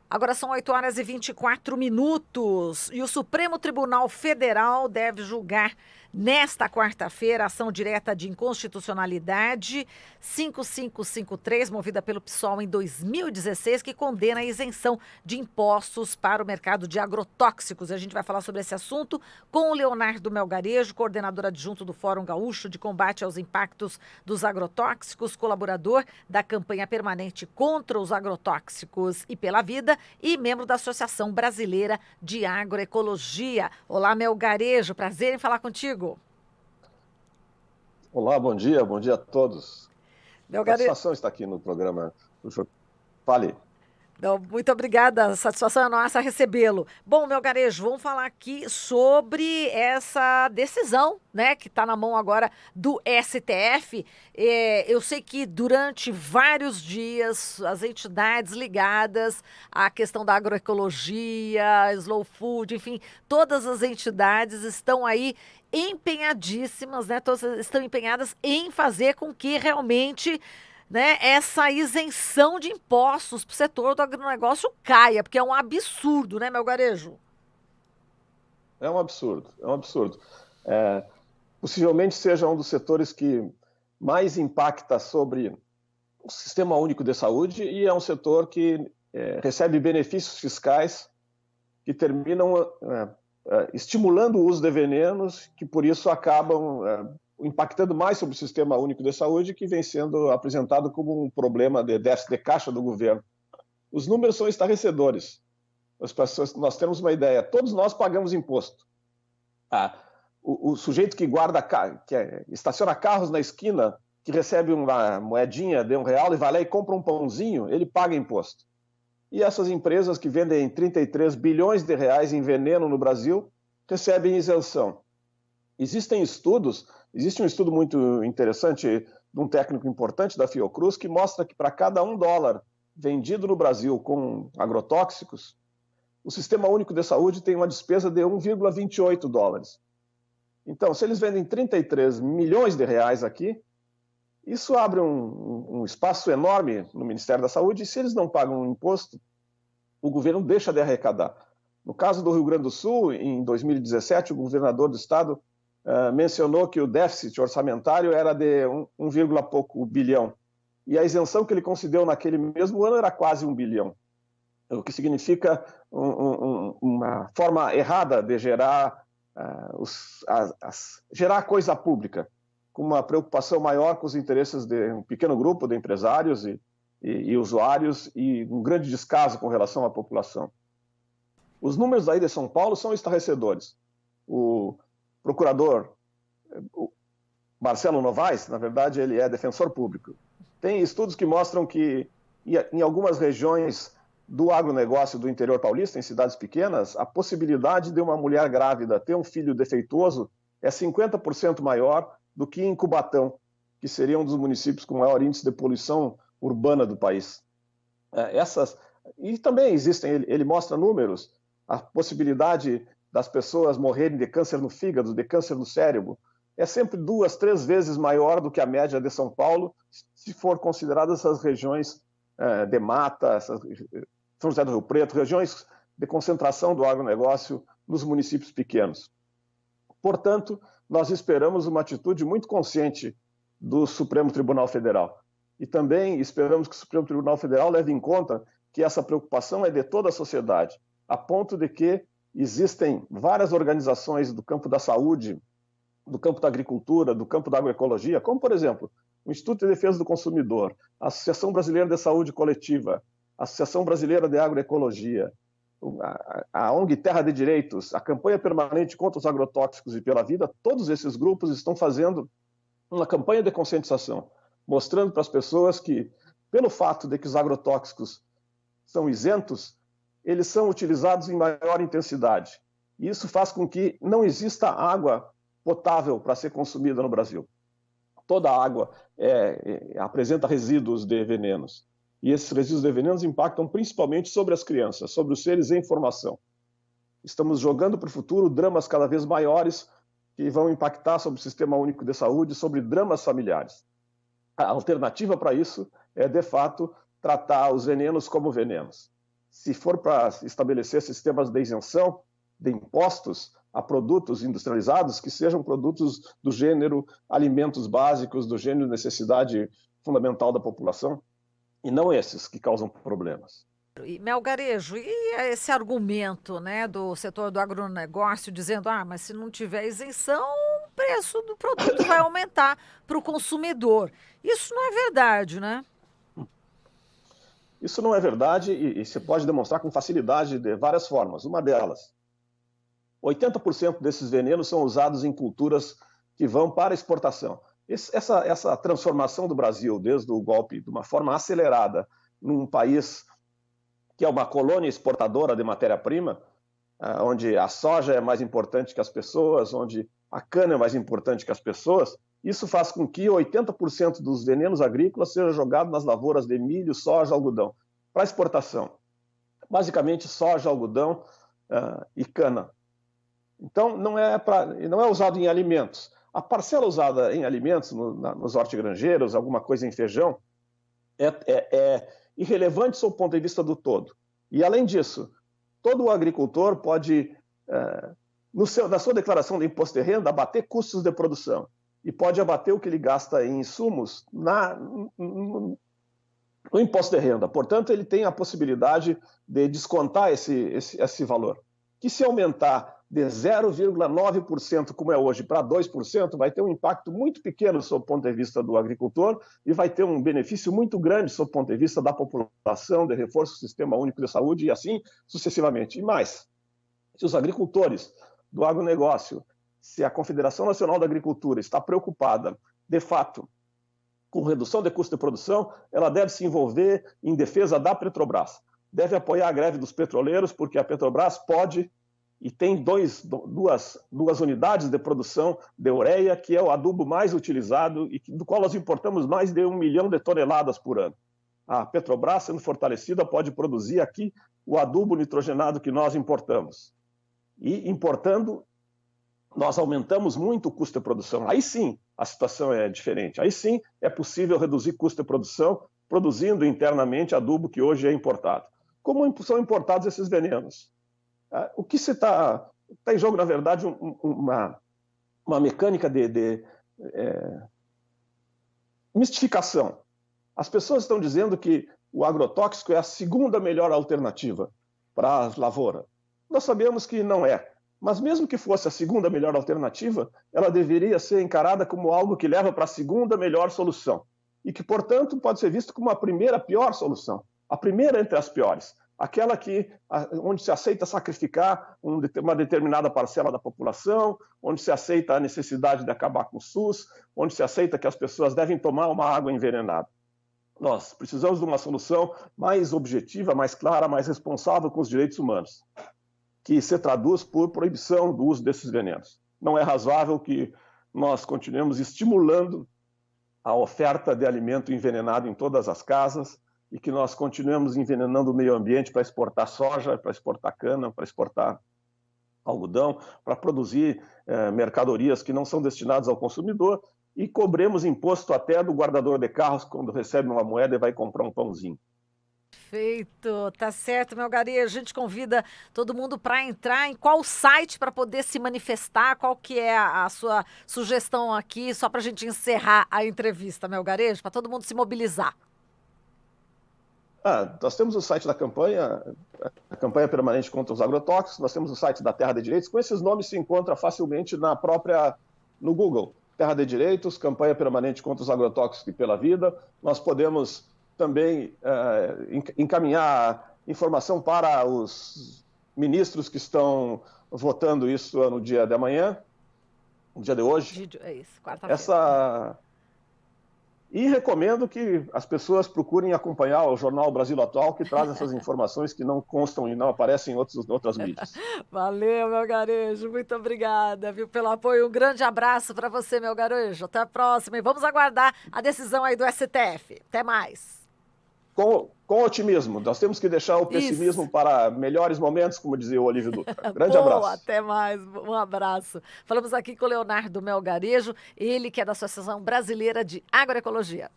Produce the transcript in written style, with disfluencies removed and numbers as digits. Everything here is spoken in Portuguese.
Agora são 8h24 e o Supremo Tribunal Federal deve julgar nesta quarta-feira a ação direta de inconstitucionalidade 5553, movida pelo PSOL em 2016, que condena a isenção de impostos para o mercado de agrotóxicos. A gente vai falar sobre esse assunto com o Leonardo Melgarejo, coordenador adjunto do Fórum Gaúcho de Combate aos Impactos dos Agrotóxicos, colaborador da campanha permanente contra os agrotóxicos e pela vida, e membro da Associação Brasileira de Agroecologia. Olá, Melgarejo, prazer em falar contigo. Olá, bom dia a todos. Melgarejo, Satisfação estar aqui no programa. Fale. muito obrigada, a satisfação é nossa recebê-lo. Bom, Melgarejo, vamos falar aqui sobre essa decisão, né, que está na mão agora do STF. Eu sei que durante vários dias as entidades ligadas à questão da agroecologia, slow food, enfim, todas as entidades estão aí empenhadíssimas, né, todas estão empenhadas em fazer com que realmente, né, essa isenção de impostos para o setor do agronegócio caia, porque é um absurdo, né, Melgarejo? É um absurdo, é um absurdo. Possivelmente seja um dos setores que mais impacta sobre o Sistema Único de Saúde e é um setor que recebe benefícios fiscais que terminam estimulando o uso de venenos, que por isso acabam impactando mais sobre o Sistema Único de Saúde, que vem sendo apresentado como um problema de déficit de caixa do governo. Os números são estarrecedores. Nós temos uma ideia, todos nós pagamos imposto. O sujeito que estaciona carros na esquina, que recebe uma moedinha de R$1 e vai lá e compra um pãozinho, ele paga imposto. E essas empresas que vendem 33 bilhões de reais em veneno no Brasil recebem isenção. Existe um estudo muito interessante de um técnico importante da Fiocruz que mostra que para cada $1 vendido no Brasil com agrotóxicos, o Sistema Único de Saúde tem uma despesa de $1,28. Então, se eles vendem 33 milhões de reais aqui, isso abre um espaço enorme no Ministério da Saúde, e se eles não pagam um imposto, o governo deixa de arrecadar. No caso do Rio Grande do Sul, em 2017, o governador do estado mencionou que o déficit orçamentário era de 1, pouco bilhão. E a isenção que ele concedeu naquele mesmo ano era quase 1 bilhão. O que significa uma forma errada de gerar coisa pública, com uma preocupação maior com os interesses de um pequeno grupo de empresários e usuários e um grande descaso com relação à população. Os números aí de São Paulo são estarrecedores. O procurador Marcelo Novaes, na verdade, ele é defensor público. Tem estudos que mostram que em algumas regiões do agronegócio do interior paulista, em cidades pequenas, a possibilidade de uma mulher grávida ter um filho defeituoso é 50% maior do que em Cubatão, que seria um dos municípios com maior índice de poluição urbana do país. E também existem, ele mostra números, a possibilidade das pessoas morrerem de câncer no fígado, de câncer no cérebro, é sempre 2, 3 vezes maior do que a média de São Paulo, se for consideradas essas regiões de mata, São José do Rio Preto, regiões de concentração do agronegócio nos municípios pequenos. Portanto, nós esperamos uma atitude muito consciente do Supremo Tribunal Federal. E também esperamos que o Supremo Tribunal Federal leve em conta que essa preocupação é de toda a sociedade, a ponto de que existem várias organizações do campo da saúde, do campo da agricultura, do campo da agroecologia, como, por exemplo, o Instituto de Defesa do Consumidor, a Associação Brasileira de Saúde Coletiva, a Associação Brasileira de Agroecologia, a ONG Terra de Direitos, a Campanha Permanente contra os Agrotóxicos e pela Vida, todos esses grupos estão fazendo uma campanha de conscientização, mostrando para as pessoas que, pelo fato de que os agrotóxicos são isentos, eles são utilizados em maior intensidade. E isso faz com que não exista água potável para ser consumida no Brasil. Toda a água apresenta resíduos de venenos. E esses resíduos de venenos impactam principalmente sobre as crianças, sobre os seres em formação. Estamos jogando para o futuro dramas cada vez maiores que vão impactar sobre o Sistema Único de Saúde, sobre dramas familiares. A alternativa para isso é, de fato, tratar os venenos como venenos. se for para estabelecer sistemas de isenção de impostos a produtos industrializados, que sejam produtos do gênero alimentos básicos, do gênero necessidade fundamental da população, e não esses que causam problemas. E Melgarejo, e esse argumento, né, do setor do agronegócio dizendo, mas se não tiver isenção, o preço do produto vai aumentar para o consumidor. Isso não é verdade, né? Isso não é verdade e se pode demonstrar com facilidade de várias formas. Uma delas, 80% desses venenos são usados em culturas que vão para exportação. Essa transformação do Brasil, desde o golpe, de uma forma acelerada, num país que é uma colônia exportadora de matéria-prima, onde a soja é mais importante que as pessoas, onde a cana é mais importante que as pessoas, isso faz com que 80% dos venenos agrícolas sejam jogados nas lavouras de milho, soja, algodão, para exportação. Basicamente, soja, algodão e cana. Então, não é usado em alimentos. A parcela usada em alimentos, nos hortigranjeiros, alguma coisa em feijão, é irrelevante sob o ponto de vista do todo. E, além disso, todo agricultor pode, na sua declaração de imposto de renda, abater custos de produção e pode abater o que ele gasta em insumos no imposto de renda. Portanto, ele tem a possibilidade de descontar esse valor, que se aumentar de 0,9%, como é hoje, para 2%, vai ter um impacto muito pequeno sob o ponto de vista do agricultor e vai ter um benefício muito grande sob o ponto de vista da população, de reforço do Sistema Único de Saúde e assim sucessivamente. E mais, se os agricultores do agronegócio, se a Confederação Nacional da Agricultura está preocupada, de fato, com redução de custo de produção, ela deve se envolver em defesa da Petrobras. Deve apoiar a greve dos petroleiros, porque a Petrobras pode e tem duas unidades de produção de ureia, que é o adubo mais utilizado e do qual nós importamos mais de 1 milhão de toneladas por ano. A Petrobras, sendo fortalecida, pode produzir aqui o adubo nitrogenado que nós importamos. E importando, nós aumentamos muito o custo de produção. Aí sim, a situação é diferente. Aí sim, é possível reduzir custo de produção, produzindo internamente adubo que hoje é importado. Como são importados esses venenos? O que está em jogo, na verdade, uma mecânica de mistificação. As pessoas estão dizendo que o agrotóxico é a segunda melhor alternativa para a lavoura. Nós sabemos que não é. Mas mesmo que fosse a segunda melhor alternativa, ela deveria ser encarada como algo que leva para a segunda melhor solução. E que, portanto, pode ser visto como a primeira pior solução. A primeira entre as piores. Aquela onde se aceita sacrificar uma determinada parcela da população, onde se aceita a necessidade de acabar com o SUS, onde se aceita que as pessoas devem tomar uma água envenenada. Nós precisamos de uma solução mais objetiva, mais clara, mais responsável com os direitos humanos, que se traduz por proibição do uso desses venenos. Não é razoável que nós continuemos estimulando a oferta de alimento envenenado em todas as casas, e que nós continuemos envenenando o meio ambiente para exportar soja, para exportar cana, para exportar algodão, para produzir mercadorias que não são destinadas ao consumidor e cobremos imposto até do guardador de carros quando recebe uma moeda e vai comprar um pãozinho. Perfeito, tá certo, Melgarejo. A gente convida todo mundo para entrar em qual site para poder se manifestar, qual que é a sua sugestão aqui, só para a gente encerrar a entrevista, Melgarejo, para todo mundo se mobilizar. Nós temos o site da campanha, a campanha permanente contra os agrotóxicos, nós temos o site da Terra de Direitos, com esses nomes se encontra facilmente no Google. Terra de Direitos, campanha permanente contra os agrotóxicos e pela vida. Nós podemos também encaminhar informação para os ministros que estão votando isso no dia de amanhã, no dia de hoje. É isso, quarta-feira. E recomendo que as pessoas procurem acompanhar o jornal Brasil Atual, que traz essas informações que não constam e não aparecem em outras mídias. Valeu, Melgarejo. Muito obrigada, viu, pelo apoio. Um grande abraço para você, Melgarejo. Até a próxima. E vamos aguardar a decisão aí do STF. Até mais. Com otimismo. Nós temos que deixar o pessimismo para melhores momentos, como dizia o Olívio Dutra. Grande abraço. Até mais. Um abraço. Falamos aqui com o Leonardo Melgarejo, ele que é da Associação Brasileira de Agroecologia.